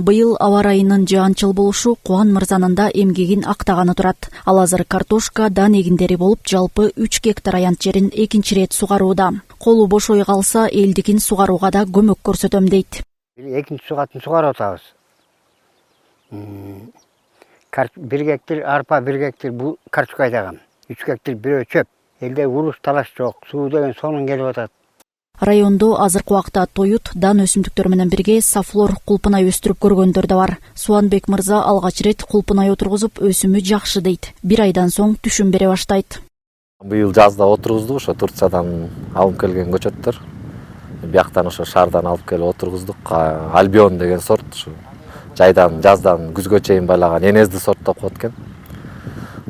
Быйыл аба райынын жаанчыл болушу Кубан мырзанын да эмгегин актаганы турат. Ал азыр картошка, дан эгиндери болуп, жалпы 3 гектар аянт жерин экинчи ирет сугарууда. Колу бошой калса, элдикин сугарууга да көмөк көрсөтөм дейт. Экинчи сугатын сугарып атабыз. 1 гектар арпа, 1 гектар бул картошка айдагам. 3 гектар бирөө чөп. Элде уруш талаш жок, суу деген сонун келип атат. Райондо азыркы убакта тоют, дан өсүмдүктөр менен бирге сафлор кулпунай өстүрүп көргөндөр да бар. Суанбек мырза алгач рет кулпунай отургузуп, өсүмү жакшы дейт. 1 айдан соң түшүм бере баштайт. Быйыл жазда отургуздук, ошо Турциядан алып келген көчөттөр. Бияктан ошо шаардан алып келип отургуздук. Альбион деген сорт, ушу жайдан жаздан күзгө чейин байлаган энезди сорт деп коет экен.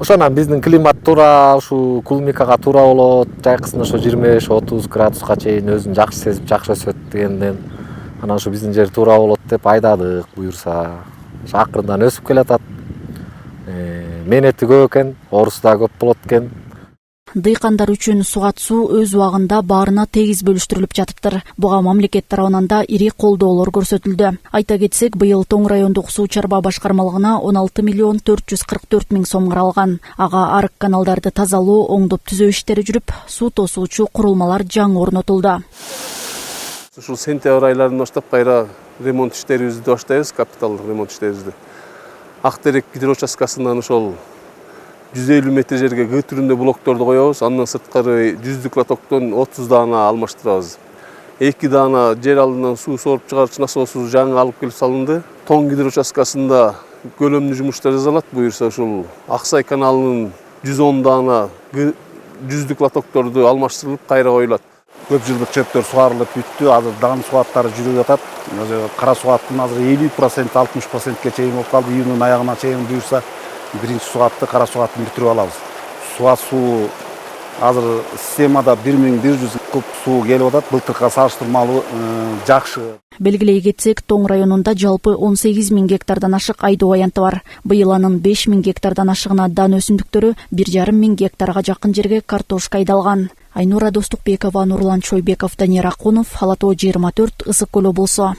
Ошонан биздин климат туура, ушу кулмикага туура болот, жайкысын ошо 25-30 градуска чейин өзүн жакшы сезип, жакшы өсөт дегенден. Анан ушу биздин жер туура болот деп айдадык, буюрса. Акырындан өсүп келатат. Менети көп экен, орусу да көп болот экен. Дыйкандар үчүн сугат суу өз убагында баарына тегиз бөлүштүрүлүп жатыптыр. Буга мамлекет тарабынан да ири колдоолор көрсөтүлдү. Айта кетсек, быйыл Тоң райондук суу чарба башкармалыгына 16 миллион 444 миң сом каралган. Ага арык каналдарды тазалоо, оңдоп түзөө иштери жүрүп, суу тосуучу курулмалар жаңы орнотулду. Ушул сентябрь айларынан баштап кайра ремонт иштерибизди баштайбыз, капиталдык ремонт иштерибизди. Актерек гидроучасткасынан ошол 150 метр жерге Г түрүндө блокторду коебуз. Андан сырткары 100 лотоктон 30 даана алмаштырабыз. 2 даана жер алдынан суу соруп чыгарчу насосу жаңы алып келип салынды. Тоң гидроучасткасында көлөмдүү жумуштар жасалат. Буюрса ушул Аксай каналынын 110 даана 100 лотокторду алмаштырылып кайра коюлат. Көп жылдык чөптөр сугарылып бүттү. Азыр дан сугаттары жүрүп жатат. Кара сугаттын азыр 50%, 60%ке чейин болуп калды. Июндун аягына чейин буюрса биринчи сугатты, кара сугатты бүтүрүп алабыз. Суга суу азыр системада 1100 куб суу келип атат. Былтыркыга салыштырмалуу жакшы. Белгилей кетсек, Тоң районунда жалпы 18 миң гектардан ашык айдоо аянты бар. Быйыл анын 5 миң гектардан ашыгына дан өсүмдүктөрү, 1,5 миң гектарга жакын жерге картошка айдалган. Айнура Достукбекова, Нурлан Чойбеков, Данияр Акунов, Ала Тоо 24, Ысык Көл облусу.